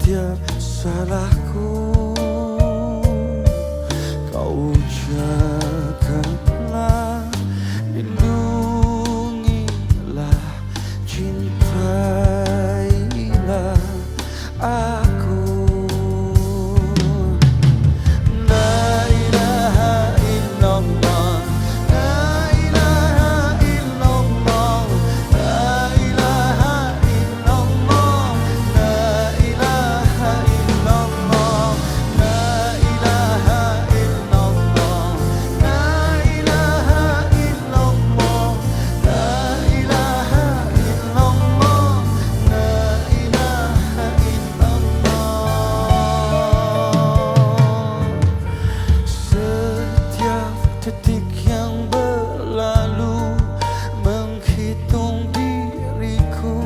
setiap salahku. Kau jagalah, lindungilah, cintailah aku. La ilaha illallah, la ilaha illallah, la ilaha illallah, la ilaha illallah, la ilaha illallah, la ilaha illallah, la ilaha illallah, la ilaha illallah. Setiap detik yang berlalu menghitung diriku,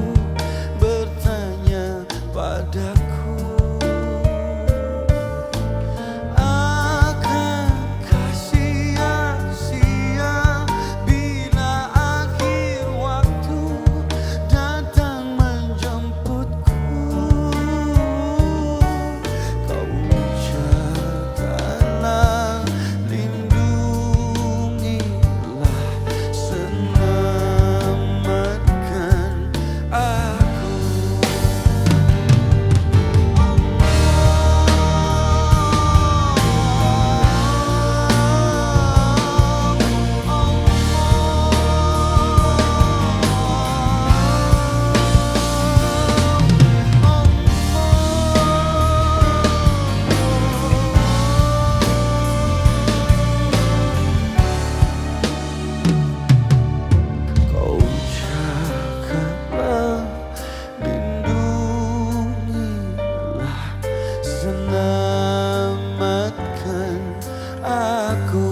bertanya padaku, akankah sia-sia bila akhir waktu datang menjemputku. Kau jagalah, lindungilah, selamatkan aku. Kau jagalah, lindungilah, selamatkan aku.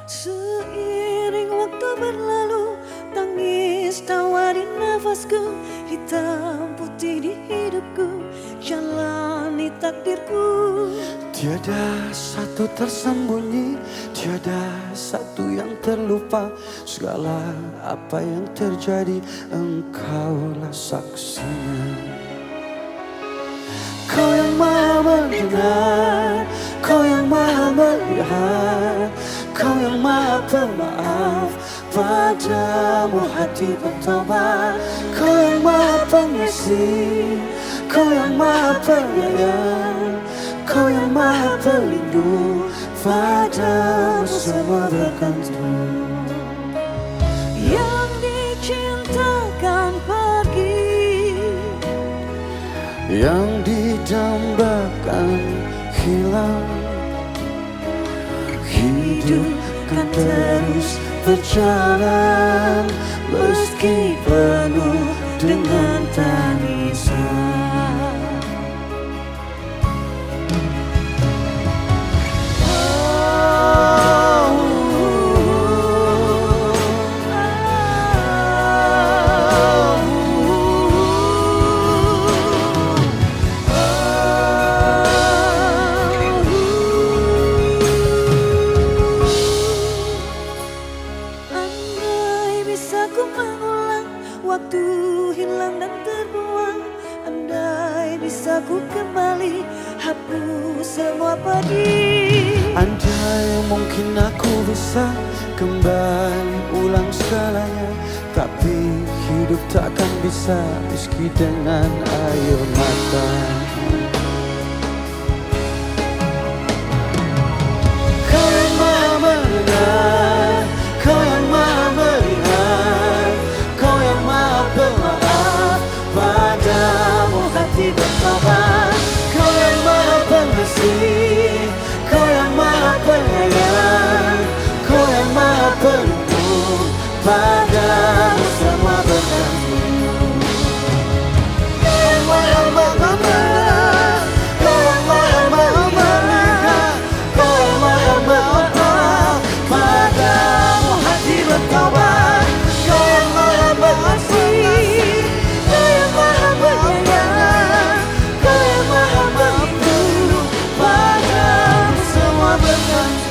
Seiring waktu berlalu, tangis tawa di nafasku, hitam putih di hidupku, jalani takdirku. Tiada satu tersembunyi, tiada satu yang terlupa. Segala apa yang terjadi, engkaulah saksinya. Kau yang maha mendengar, kau yang maha melihat, kau yang maha pemaaf, padamu hati bertobat. Kau yang maha pengasih, kau yang maha penyayang, kau yang maha pelindung, padamu semua bergantung. Yang dicintakan pergi, yang didambakan hilang. Hidup kan terus berjalan meski penuh dengan tangisan. ku mengulang, waktu hilang dan terbuang. Andai bisa ku kembali, hapus semua pedih. Andai mungkin aku bisa kembali ulang segalanya, tapi hidup takkan bisa meski dengan air mata. Kau yang maha mendengar, kau yang maha melihat, kau yang maha pemaaf, padamu hati bertobat. Kau yang maha pengasih, kau yang maha penyayang, kau yang maha penuh, padamu semua bergantung. Kau yang maha mengabar, kau yang maha melihat, kau yang maha mengapa, padamu hati bertobat. Kau yang maha pengasih, kau yang maha penyayang, kau yang maha penuh, padamu semua bergantung.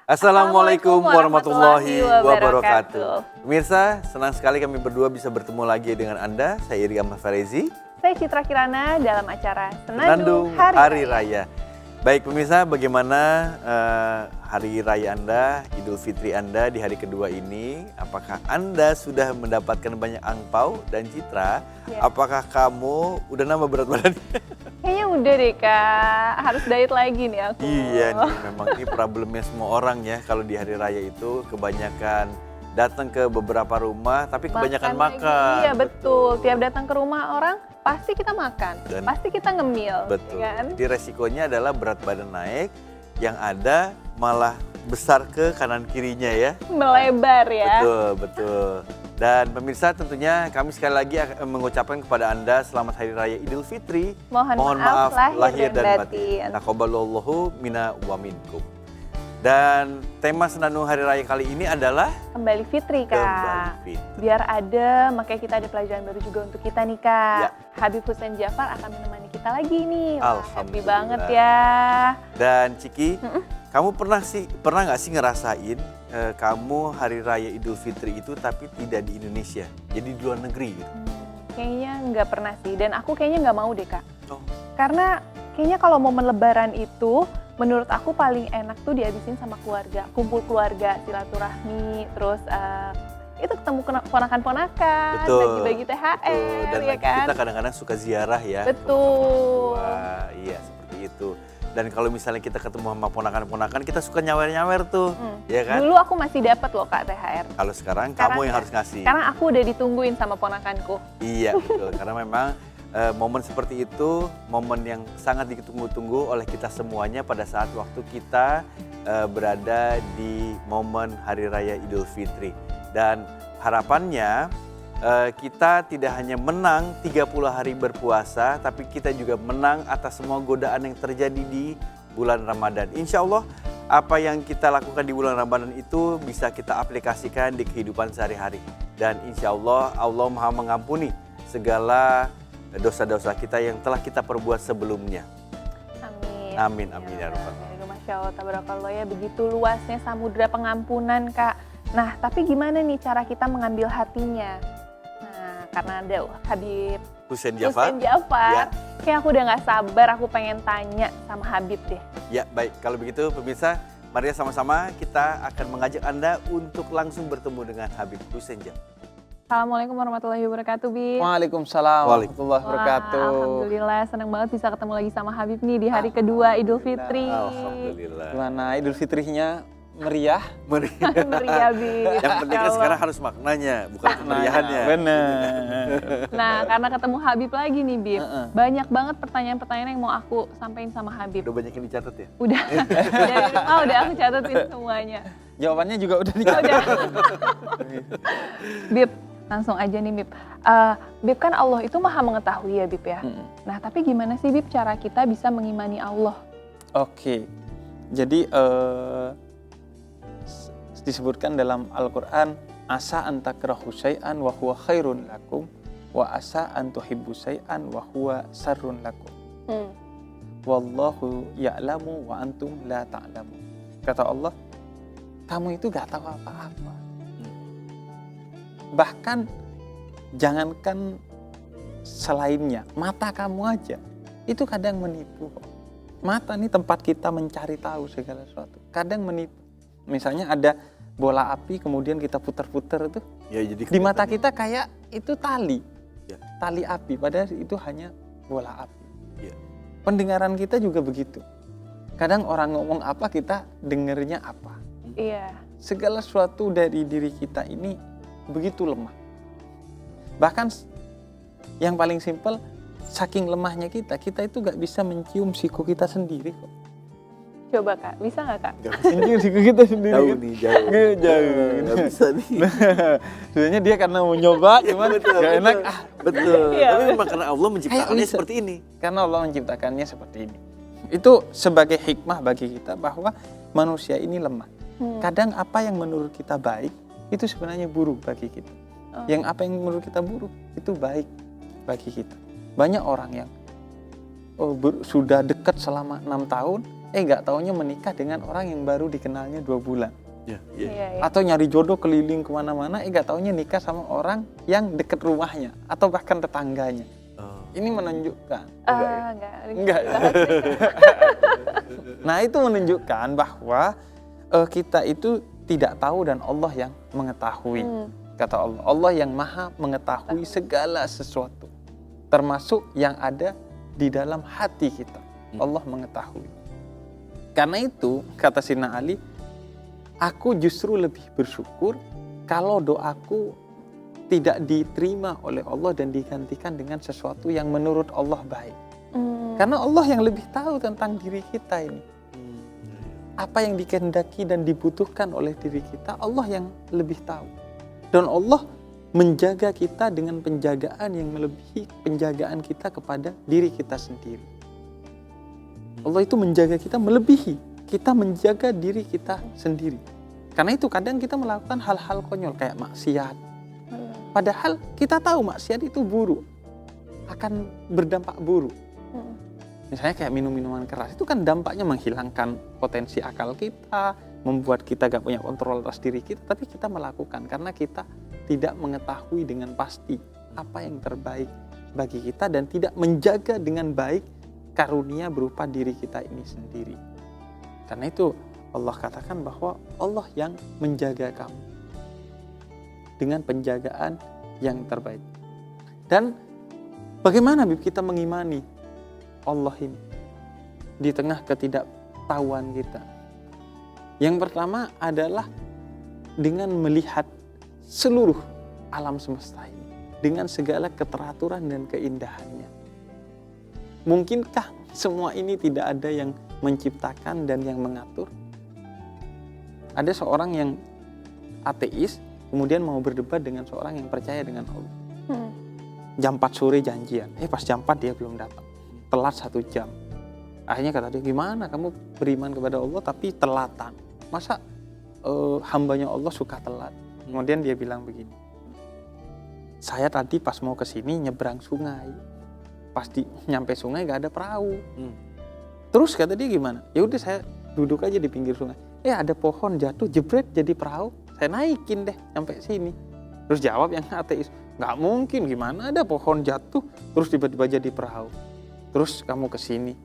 Assalamualaikum warahmatullahi wabarakatuh. wabarakatuh. Pemirsa, senang sekali kami berdua bisa bertemu lagi dengan Anda. Saya Iri Ahmad Farezi. Saya Citra Kirana dalam acara Senandung Senandung Hari Raya. Baik pemirsa, bagaimana Hari Raya Anda, Idul Fitri Anda di hari kedua ini? Apakah Anda sudah mendapatkan banyak angpau? Dan Citra, Ya. apakah kamu udah nambah berat badan? Kayaknya udah deh Kak, harus diet lagi nih aku. Iya nih, memang ini problemnya semua orang ya. Kalau di hari raya itu kebanyakan datang ke beberapa rumah, tapi kebanyakan lagi. makan. Iya betul, tiap datang ke rumah orang pasti kita makan, Dan- pasti kita ngemil. Betul. Ya kan? Jadi resikonya adalah berat badan naik, yang ada malah besar ke kanan kirinya ya. Melebar ya. Betul, betul. Dan pemirsa tentunya kami sekali lagi akan mengucapkan kepada Anda selamat Hari Raya Idul Fitri. Mohon maaf lahir dan batin. Taqabbalallahu minna wa minkum. Dan tema Senandung Hari Raya kali ini adalah Kembali Fitri Kak. Kembali Fitri. Biar ada, makanya kita ada pelajaran baru juga untuk kita nih Kak. Ya. Habib Hussein Jafar akan menemani kita lagi nih. Wah, happy Alhamdulillah. banget ya. Dan Ciki, kamu pernah nggak sih ngerasain kamu Hari Raya Idul Fitri itu tapi tidak di Indonesia, jadi di luar negeri gitu? Kayaknya nggak pernah sih, dan aku kayaknya nggak mau deh Kak. Oh. Karena kayaknya kalau momen lebaran itu, menurut aku paling enak tuh dihabisin sama keluarga. Kumpul keluarga, silaturahmi, terus itu ketemu ponakan-ponakan, Betul. bagi-bagi THR, Betul. Dan ya kan? kita kadang-kadang suka ziarah ya. Betul. Wah, iya seperti itu. Dan kalau misalnya kita ketemu sama ponakan-ponakan, kita suka nyawer-nyawer tuh, ya kan? Dulu aku masih dapat loh Kak THR. Kalau sekarang Sekarang kamu yang nggak. harus ngasih. Sekarang aku udah ditungguin sama ponakanku. Iya betul, karena memang momen seperti itu momen yang sangat ditunggu-tunggu oleh kita semuanya pada saat waktu kita berada di momen Hari Raya Idul Fitri. Dan harapannya kita tidak hanya menang 30 hari berpuasa, tapi kita juga menang atas semua godaan yang terjadi di bulan Ramadan. Insya Allah apa yang kita lakukan di bulan Ramadan itu bisa kita aplikasikan di kehidupan sehari-hari. Dan insya Allah, Allah Maha mengampuni segala dosa-dosa kita yang telah kita perbuat sebelumnya. Amin. Amin, amin ya Rabbal Alamin. Masya Allah, tabarakallah ya, begitu luasnya samudra pengampunan Kak. Nah, tapi gimana nih cara kita mengambil hatinya? Nah, karena ada Habib Hussein Jafar. Hussein Jafar, Ya. kayak aku udah gak sabar, aku pengen tanya sama Habib deh. Ya baik, kalau begitu pemirsa, mari sama-sama kita akan mengajak Anda untuk langsung bertemu dengan Habib Hussein Jafar. Assalamualaikum warahmatullahi wabarakatuh, Bib. Waalaikumsalam warahmatullahi wabarakatuh. Wah, alhamdulillah, senang banget bisa ketemu lagi sama Habib nih di hari kedua Idul Fitri. Alhamdulillah. Gimana Idul Fitrinya meriah? Meriah, Bib. Yang penting kan Masya sekarang Allah. harus maknanya, bukan kemeriahannya. Bener. Nah, karena ketemu Habib lagi nih, Bib. Banyak banget pertanyaan-pertanyaan yang mau aku sampaikan sama Habib. Udah banyak yang dicatat ya? Udah, dari rumah udah aku catetin semuanya. Jawabannya juga udah Oh, dicatat. udah. Bib, Langsung aja nih Bib. Bib kan Allah itu maha mengetahui ya Bib ya. Nah tapi gimana sih Bib cara kita bisa mengimani Allah? Oke. Jadi disebutkan dalam Al-Qur'an, asa an takrahu syai'an wa huwa khairun lakum wa asa an tuhibbu syai'an wa huwa sarrun lakum. Wallahu ya'lamu wa antum la ta'lamu. Kata Allah, kamu itu gak tahu apa-apa. Bahkan jangankan selainnya, mata kamu aja itu kadang menipu. Mata nih tempat kita mencari tahu segala sesuatu. Kadang menipu. Misalnya ada bola api kemudian kita putar-putar itu, Ya, jadi di mata kita kayak itu tali. Ya. Tali api, padahal itu hanya bola api. Ya. Pendengaran kita juga begitu. Kadang orang ngomong apa kita dengernya apa. Iya. Segala sesuatu dari diri kita ini begitu lemah. Bahkan yang paling simpel, saking lemahnya kita itu gak bisa mencium siku kita sendiri kok. Coba Kak, bisa nggak Kak? Mencium siku kita sendiri. Jauh kan? nih, jauh. Jauh. Nggak bisa nih. Sebenarnya dia karena mau nyoba, cuman gak enak. Betul. Iya. Tapi memang karena Allah menciptakannya Kayak bisa. seperti ini. Karena Allah menciptakannya seperti ini. Itu sebagai hikmah bagi kita bahwa manusia ini lemah. Kadang apa yang menurut kita baik, itu sebenarnya buruk bagi kita. Yang apa yang menurut kita buruk, itu baik bagi kita. Banyak orang yang sudah dekat selama 6 tahun, gak taunya menikah dengan orang yang baru dikenalnya 2 bulan. Ya, Iya. Atau nyari jodoh keliling kemana-mana, gak taunya nikah sama orang yang dekat rumahnya, atau bahkan tetangganya. Ini menunjukkan. Enggak. Nah itu menunjukkan bahwa kita itu tidak tahu dan Allah yang mengetahui. Kata Allah, Allah yang maha mengetahui segala sesuatu. Termasuk yang ada di dalam hati kita. Allah mengetahui. Karena itu, kata Sayyidina Ali, aku justru lebih bersyukur kalau doaku tidak diterima oleh Allah dan digantikan dengan sesuatu yang menurut Allah baik. Karena Allah yang lebih tahu tentang diri kita ini. Apa yang dikehendaki dan dibutuhkan oleh diri kita, Allah yang lebih tahu. Dan Allah menjaga kita dengan penjagaan yang melebihi penjagaan kita kepada diri kita sendiri. Allah itu menjaga kita melebihi kita menjaga diri kita sendiri. Karena itu kadang kita melakukan hal-hal konyol kayak maksiat. Padahal kita tahu maksiat itu buruk, akan berdampak buruk. Misalnya kayak minum-minuman keras, itu kan dampaknya menghilangkan potensi akal kita, membuat kita gak punya kontrol atas diri kita, tapi kita melakukan karena kita tidak mengetahui dengan pasti apa yang terbaik bagi kita dan tidak menjaga dengan baik karunia berupa diri kita ini sendiri. Karena itu Allah katakan bahwa Allah yang menjaga kamu dengan penjagaan yang terbaik. Dan bagaimana kita mengimani Allah ini di tengah ketidaktahuan kita? Yang pertama adalah dengan melihat seluruh alam semesta ini dengan segala keteraturan dan keindahannya. Mungkinkah semua ini tidak ada yang menciptakan dan yang mengatur? Ada seorang yang ateis kemudian mau berdebat dengan seorang yang percaya dengan Allah. Jam 4 sore janjian, pas jam 4 dia belum datang. Telat 1 jam. Akhirnya kata dia, gimana kamu beriman kepada Allah tapi telatan? Masa hambanya Allah suka telat? Kemudian dia bilang begini, saya tadi pas mau ke sini nyebrang sungai. Pas nyampe sungai gak ada perahu. Terus kata dia gimana? Ya udah saya duduk aja di pinggir sungai. Ada pohon jatuh jebret jadi perahu. Saya naikin deh sampai sini. Terus jawab yang ateis, gak mungkin, gimana ada pohon jatuh terus tiba-tiba jadi perahu. Terus kamu ke sini.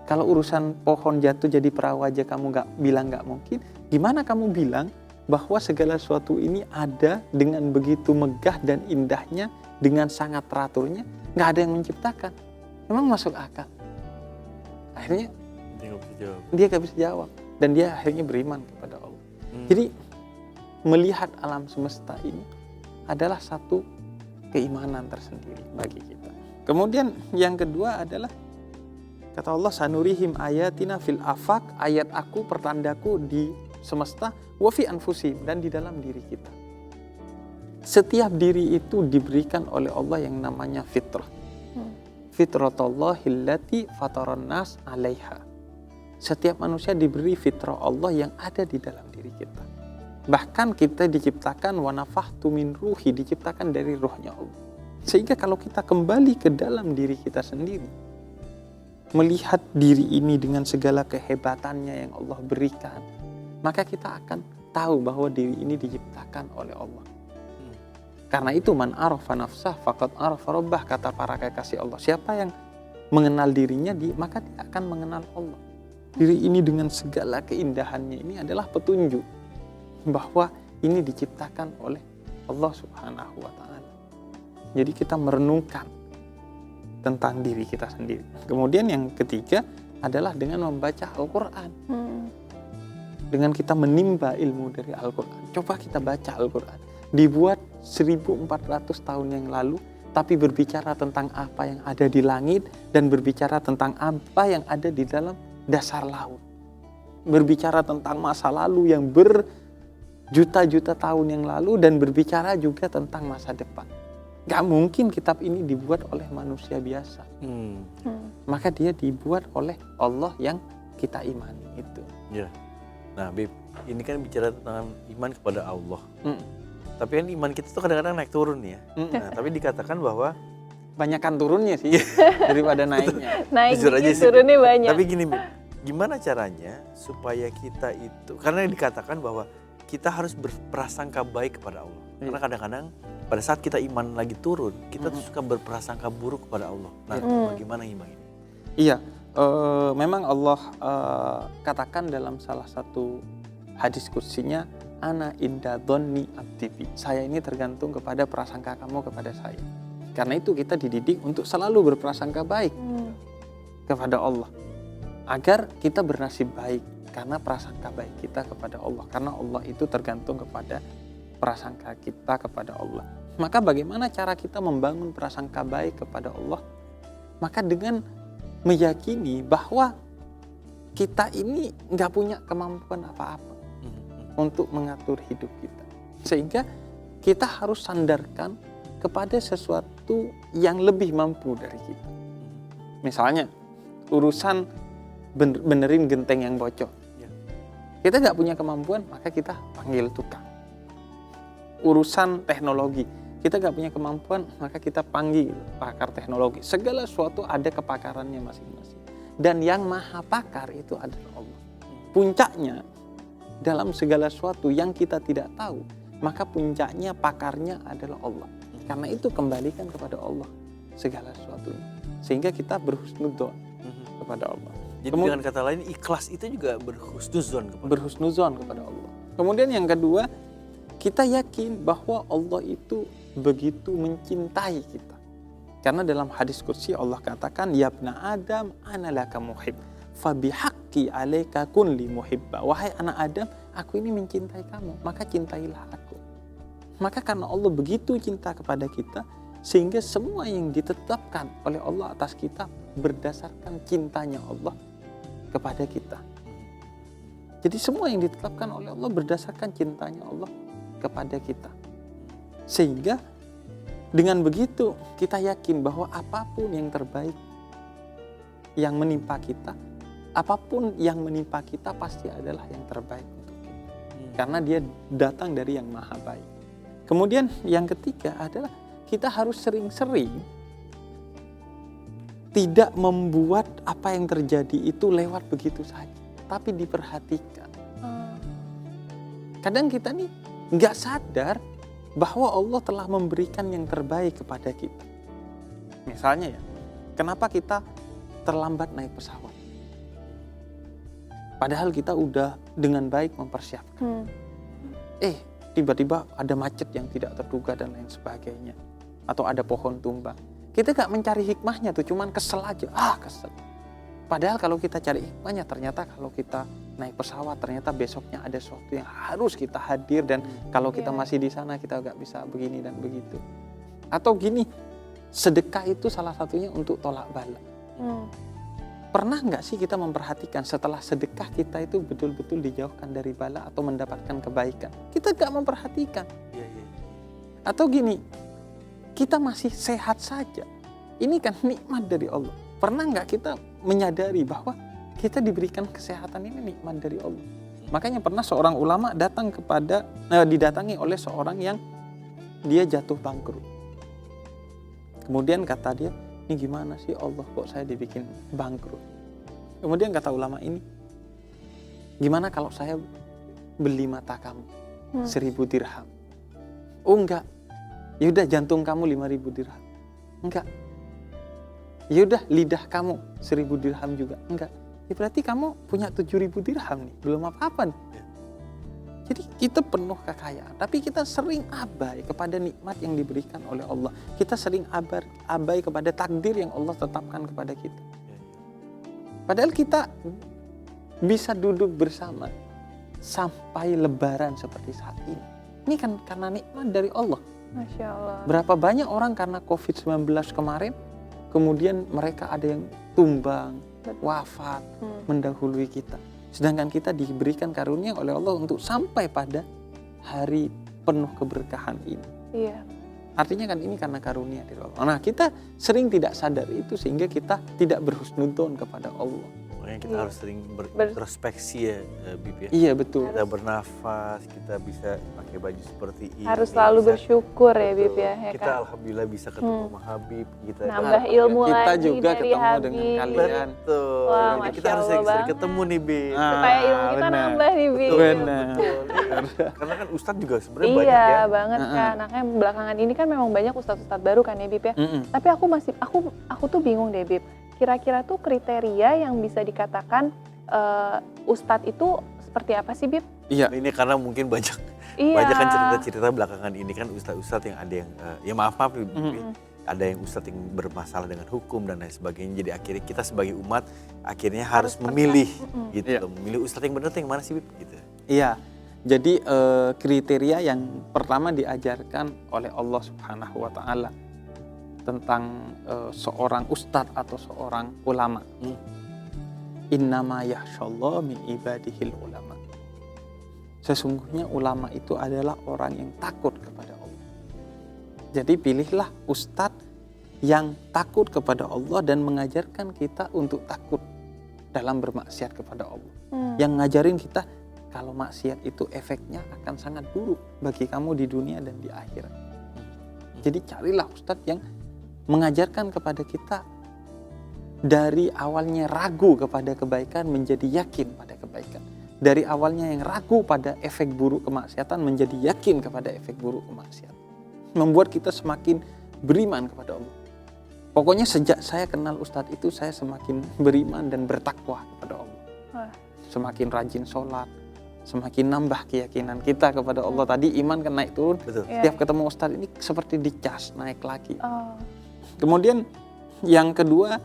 Kalau urusan pohon jatuh jadi perahu aja kamu bilang gak mungkin, gimana kamu bilang bahwa segala sesuatu ini ada dengan begitu megah dan indahnya, dengan sangat teraturnya, gak ada yang menciptakan? Memang masuk akal? Akhirnya dia gak bisa jawab. Dan dia akhirnya beriman kepada Allah. Jadi melihat alam semesta ini adalah satu keimanan tersendiri bagi kita. Kemudian yang kedua adalah kata Allah, sanurihim ayatina fil afaq, ayat aku, pertandaku di semesta, wa fi anfusihim, dan di dalam diri kita. setiap diri itu diberikan oleh Allah yang namanya fitrah. Fitratullahillati fataran nas 'alaiha. Setiap manusia diberi fitrah Allah yang ada di dalam diri kita. Bahkan kita diciptakan wa nafahtu min ruhi, diciptakan dari ruhnya Allah. Sehingga kalau kita kembali ke dalam diri kita sendiri, melihat diri ini dengan segala kehebatannya yang Allah berikan, maka kita akan tahu bahwa diri ini diciptakan oleh Allah. Karena itu man arafa nafsah faqad arafa rabbah, kata para kekasih Allah. Siapa yang mengenal dirinya, maka dia akan mengenal Allah. Diri ini dengan segala keindahannya ini adalah petunjuk bahwa ini diciptakan oleh Allah Subhanahu wa Ta'ala. Jadi kita merenungkan tentang diri kita sendiri. Kemudian yang ketiga adalah dengan membaca Al-Quran. Dengan kita menimba ilmu dari Al-Quran. Coba kita baca Al-Quran. Dibuat 1400 tahun yang lalu, tapi berbicara tentang apa yang ada di langit dan berbicara tentang apa yang ada di dalam dasar laut. Berbicara tentang masa lalu yang berjuta-juta tahun yang lalu dan berbicara juga tentang masa depan. Gak mungkin kitab ini dibuat oleh manusia biasa. Maka dia dibuat oleh Allah yang kita imani itu. Ya. Nah, Bib, ini kan bicara tentang iman kepada Allah. Tapi kan iman kita tuh kadang-kadang naik turun ya. Nah, tapi dikatakan bahwa banyakan turunnya sih daripada naiknya. Naik jujur aja dikit, sih, turunnya banyak. Tapi gini, Bib, gimana caranya supaya kita itu, karena dikatakan bahwa kita harus berprasangka baik kepada Allah. Karena kadang-kadang pada saat kita iman lagi turun, kita tuh suka berprasangka buruk kepada Allah. Nah, bagaimana iman ini? Iya, memang Allah katakan dalam salah satu hadis kursinya, ana inda dhonni abdi bi. Saya ini tergantung kepada prasangka kamu kepada saya. Karena itu kita dididik untuk selalu berprasangka baik kepada Allah. Agar kita bernasib baik karena prasangka baik kita kepada Allah. Karena Allah itu tergantung kepada prasangka kita kepada Allah. Maka bagaimana cara kita membangun prasangka baik kepada Allah? Maka dengan meyakini bahwa kita ini nggak punya kemampuan apa-apa untuk mengatur hidup kita. Sehingga kita harus sandarkan kepada sesuatu yang lebih mampu dari kita. Misalnya urusan benerin genteng yang bocor. Kita nggak punya kemampuan, maka kita panggil tukang. Urusan teknologi, kita nggak punya kemampuan, maka kita panggil pakar teknologi. Segala sesuatu ada kepakarannya masing-masing. Dan yang maha pakar itu adalah Allah. Puncaknya dalam segala sesuatu yang kita tidak tahu, maka puncaknya pakarnya adalah Allah. Karena itu kembalikan kepada Allah segala sesuatunya. Sehingga kita berhusnudzon kepada Allah. Jadi dengan kata lain, ikhlas itu juga berhusnudzon kepada berhusnudzon kepada Allah. Kemudian yang kedua, kita yakin bahwa Allah itu begitu mencintai kita. Karena dalam hadis kursi Allah katakan, ya ibna Adam ana laka muhib, fabihaqqi alaika kun li muhibba. Wahai anak Adam, aku ini mencintai kamu, maka cintailah aku. Maka karena Allah begitu cinta kepada kita, sehingga semua yang ditetapkan oleh Allah atas kita berdasarkan cintanya Allah kepada kita. Jadi semua yang ditetapkan oleh Allah berdasarkan cintanya Allah kepada kita. Sehingga dengan begitu kita yakin bahwa apapun yang terbaik yang menimpa kita, apapun yang menimpa kita pasti adalah yang terbaik untuk kita. Karena dia datang dari yang maha baik. Kemudian yang ketiga adalah kita harus sering-sering tidak membuat apa yang terjadi itu lewat begitu saja, tapi diperhatikan. Kadang kita nih nggak sadar bahwa Allah telah memberikan yang terbaik kepada kita. Misalnya ya, kenapa kita terlambat naik pesawat? Padahal kita udah dengan baik mempersiapkan. Tiba-tiba ada macet yang tidak terduga dan lain sebagainya. Atau ada pohon tumbang. Kita gak mencari hikmahnya tuh, cuman kesel aja. Kesel. Padahal kalau kita cari hikmahnya, ternyata kalau kita naik pesawat, ternyata besoknya ada sesuatu yang harus kita hadir. Dan kalau kita masih di sana, kita gak bisa begini dan begitu. Atau gini, sedekah itu salah satunya untuk tolak bala. Pernah nggak sih kita memperhatikan setelah sedekah kita itu betul-betul dijauhkan dari bala atau mendapatkan kebaikan? Kita nggak memperhatikan. Atau gini, kita masih sehat saja. Ini kan nikmat dari Allah. Pernah nggak kita menyadari bahwa kita diberikan kesehatan ini nikmat dari Allah? Makanya pernah seorang ulama didatangi oleh seorang yang dia jatuh bangkrut. Kemudian kata dia, ini gimana sih Allah kok saya dibikin bangkrut? Kemudian kata ulama ini, gimana kalau saya beli mata kamu 1.000 dirham? Oh enggak, yaudah jantung kamu 5.000 dirham. Enggak, yaudah lidah kamu 1.000 dirham juga. Enggak, ya berarti kamu punya 7.000 dirham nih, belum apa-apa nih. Jadi kita penuh kekayaan, tapi kita sering abai kepada nikmat yang diberikan oleh Allah. Kita sering abai kepada takdir yang Allah tetapkan kepada kita. Padahal kita bisa duduk bersama sampai lebaran seperti saat ini. Ini kan karena nikmat dari Allah. Masya Allah. Berapa banyak orang karena COVID-19 kemarin, kemudian mereka ada yang tumbang, wafat, mendahului kita. Sedangkan kita diberikan karunia oleh Allah untuk sampai pada hari penuh keberkahan ini. Iya. Artinya kan ini karena karunia dari Allah. Nah, kita sering tidak sadar itu sehingga kita tidak berhusnudzon kepada Allah. Makanya kita harus sering berintrospeksi ya, Bib ya. Iya, betul. Kita bernafas, kita bisa pakai baju seperti ini. Harus selalu bersyukur ya, Bib ya. Kita alhamdulillah bisa ketemu sama Habib. Kita Nambah ilmu kita lagi juga dari ketemu Habib. dengan kalian. Betul. Wah, Jadi Masya kita harus Allah sering-sering banget. ketemu nih, Bib. Supaya ilmu kita benar. nambah nih, Bib. Benar. Karena kan Ustadz juga sebenarnya banyak Iya ya. banget kan. Makanya belakangan ini kan memang banyak ustadz-ustadz baru kan ya, Bib ya. Tapi aku tuh bingung deh, Bib. Kira-kira tuh kriteria yang bisa dikatakan ustadz itu seperti apa sih, Bib? Iya. Ini karena mungkin banyak Iya. kan cerita-cerita belakangan ini kan ustadz-ustadz yang ada yang ya maaf Bib, ada yang ustadz yang bermasalah dengan hukum dan lain sebagainya. Jadi akhirnya kita sebagai umat akhirnya harus memilih gitu. Iya. Memilih ustadz yang benar tuh yang mana sih, Bib? Gitu. Iya. Jadi kriteria yang pertama diajarkan oleh Allah Subhanahu wa taala tentang seorang ustadz atau seorang ulama. Innama yakhshallahu min ibadihil ulama. Sesungguhnya ulama itu adalah orang yang takut kepada Allah. Jadi pilihlah ustadz yang takut kepada Allah dan mengajarkan kita untuk takut dalam bermaksiat kepada Allah. Yang ngajarin kita kalau maksiat itu efeknya akan sangat buruk bagi kamu di dunia dan di akhirat. Jadi carilah ustadz yang mengajarkan kepada kita dari awalnya ragu kepada kebaikan menjadi yakin pada kebaikan. Dari awalnya yang ragu pada efek buruk kemaksiatan menjadi yakin kepada efek buruk kemaksiatan. Membuat kita semakin beriman kepada Allah. Pokoknya sejak saya kenal ustadz itu saya semakin beriman dan bertakwa kepada Allah. Semakin rajin sholat, semakin nambah keyakinan kita kepada Allah. Tadi iman kan naik turun. Betul. Setiap ketemu ustadz ini seperti dicas naik lagi. Kemudian yang kedua,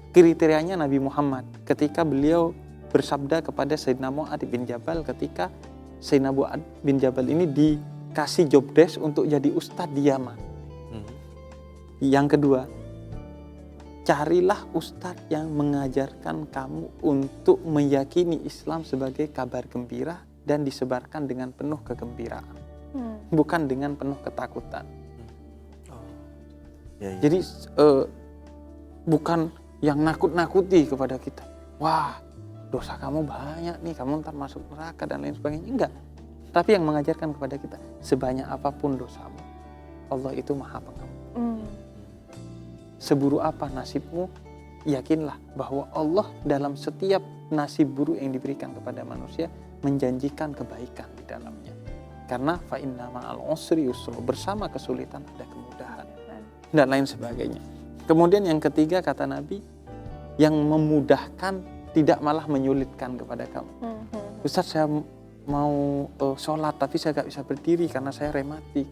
kriterianya Nabi Muhammad ketika beliau bersabda kepada Sayyidina Mu'adz bin Jabal ketika Sayyidina Mu'adz bin Jabal ini dikasih job desk untuk jadi ustadz di Yaman. Yang kedua, carilah ustadz yang mengajarkan kamu untuk meyakini Islam sebagai kabar gembira dan disebarkan dengan penuh kegembiraan, bukan dengan penuh ketakutan. Jadi bukan yang nakut-nakuti kepada kita. Wah, dosa kamu banyak nih, kamu ntar masuk neraka dan lain sebagainya. Enggak. Tapi yang mengajarkan kepada kita, sebanyak apapun dosamu, Allah itu Maha Pengampun. Seburuk apa nasibmu, yakinlah bahwa Allah dalam setiap nasib buruk yang diberikan kepada manusia menjanjikan kebaikan di dalamnya. Karena fa inna ma'al usri yusra, bersama kesulitan ada kemudahan dan lain sebagainya. Kemudian yang ketiga kata Nabi, yang memudahkan tidak malah menyulitkan kepada kamu. Ustaz, saya mau sholat tapi saya gak bisa berdiri karena saya rematik.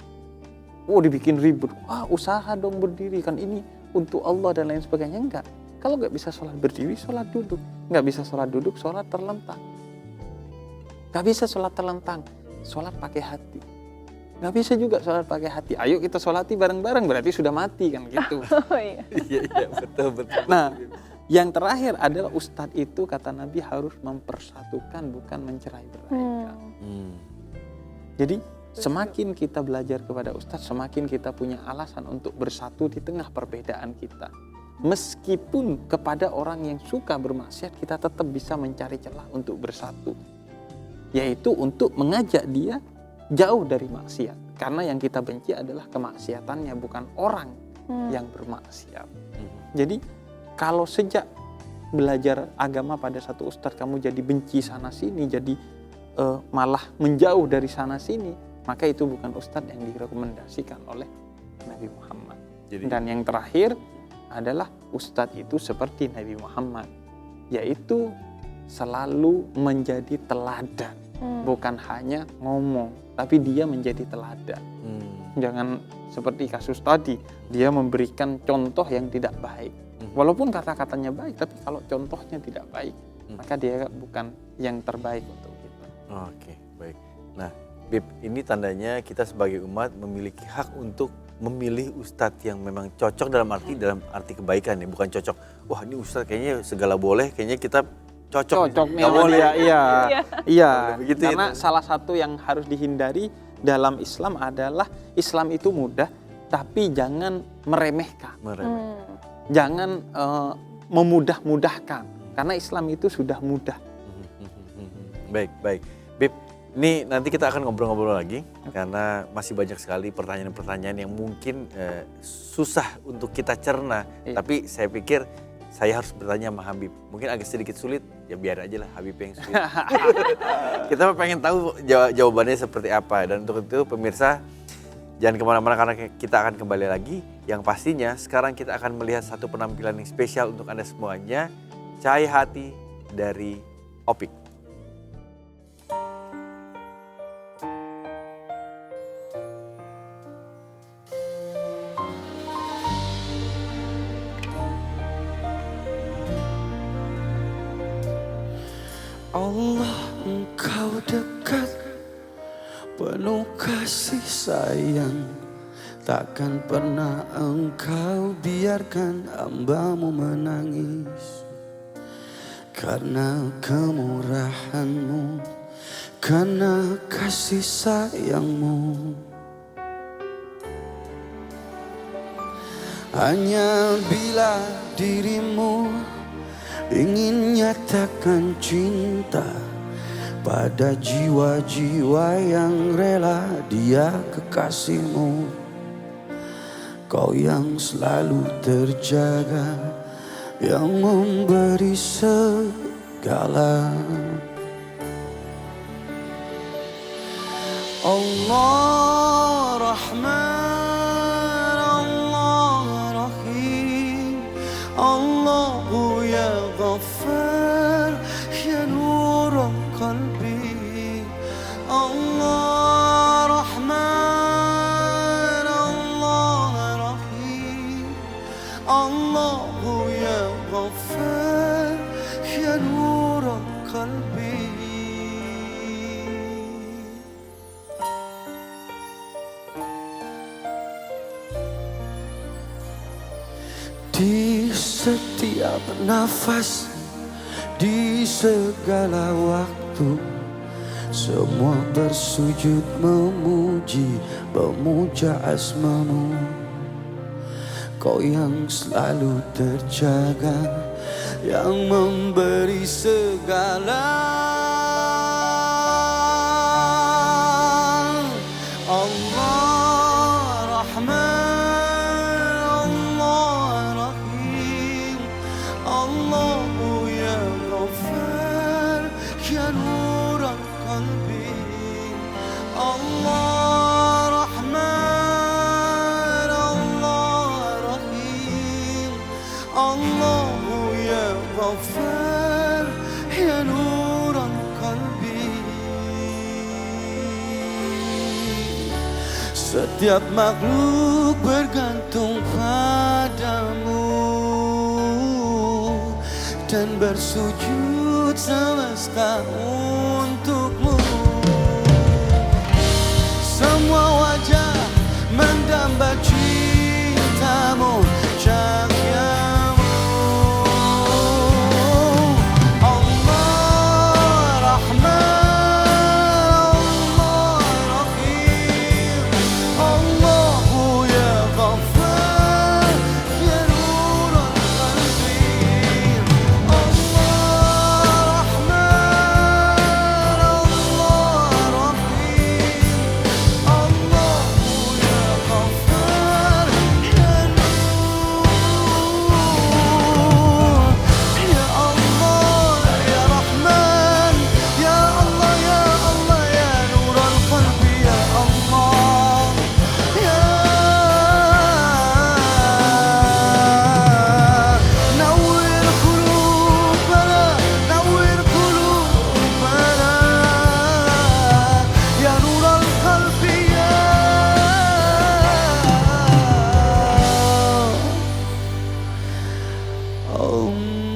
Dibikin ribut. Usaha dong berdiri, kan ini untuk Allah dan lain sebagainya. Enggak. Kalau gak bisa sholat berdiri, sholat duduk. Gak bisa sholat duduk, sholat terlentang. Gak bisa sholat terlentang, sholat pakai hati. Gak bisa juga sholat pakai hati. Ayo kita sholati bareng-bareng, berarti sudah mati kan gitu. Iya, betul. Nah, yang terakhir adalah ustadz itu kata Nabi harus mempersatukan bukan mencerai beraikan. Jadi Semakin kita belajar kepada Ustadz, semakin kita punya alasan untuk bersatu di tengah perbedaan kita. Meskipun kepada orang yang suka bermaksiat, kita tetap bisa mencari celah untuk bersatu. Yaitu untuk mengajak dia jauh dari maksiat. Karena yang kita benci adalah kemaksiatannya, bukan orang yang bermaksiat. Jadi kalau sejak belajar agama pada satu ustadz kamu jadi benci sana sini, jadi malah menjauh dari sana sini, maka itu bukan ustadz yang direkomendasikan oleh Nabi Muhammad. Dan yang terakhir adalah ustadz itu seperti Nabi Muhammad, yaitu selalu menjadi teladan, bukan hanya ngomong, tapi dia menjadi teladan. Jangan seperti kasus tadi, dia memberikan contoh yang tidak baik. Walaupun kata-katanya baik, tapi kalau contohnya tidak baik, maka dia bukan yang terbaik untuk kita. Oke, baik. Nah, Bib, ini tandanya kita sebagai umat memiliki hak untuk memilih ustadz yang memang cocok dalam arti kebaikan ya, bukan cocok. Wah, ini ustadz kayaknya segala boleh, kayaknya kita cocok Nggak boleh ya, iya. Begitu Karena itu. salah satu yang harus dihindari dalam Islam adalah Islam itu mudah, tapi jangan meremehkan. Jangan memudah-mudahkan, karena Islam itu sudah mudah. Baik. Bib, ini nanti kita akan ngobrol-ngobrol lagi karena masih banyak sekali pertanyaan-pertanyaan yang mungkin susah untuk kita cerna. Tapi saya pikir saya harus bertanya sama Habib. Mungkin agak sedikit sulit, ya biar aja lah Habib yang sulit. Kita pengen tahu jawabannya seperti apa. Dan untuk itu pemirsa, jangan kemana-mana karena kita akan kembali lagi. Yang pastinya sekarang kita akan melihat satu penampilan yang spesial untuk Anda semuanya. Cahaya Hati dari Opik. Allah, Engkau dekat, penuh kasih sayang. Takkan pernah Engkau biarkan hamba-Mu menangis. Karena kemurahan-Mu, karena kasih sayang-Mu. Hanya bila dirimu ingin nyatakan cinta pada jiwa-jiwa yang rela dia kekasihmu, kau yang selalu terjaga, yang memberi segala. Allah Rahman, Allah Rahim, Allahu ya Ghaffar, ya Nur qalbi. Allah Rahman, Allah Rahim, Allahu ya Ghaffar, ya Nur qalbi. Di setiap nafas, di segala waktu, semua bersujud memuji, memuja asma-Mu. Kau yang selalu terjaga, yang memberi segala. Allah Rahman, Allah Rahim, Allahu ya Ghaffar, ya Nur qalbi. Allah Rahman, Allah Rahim, Allahu ya Ghaffar, ya Nur qalbi. Setiap makhluk bergantung padamu dan bersujud semesta untukmu. Semua wajah mendamba cinta-Mu, cahaya-Mu. Allah Rahman, Allah Rahim, Oh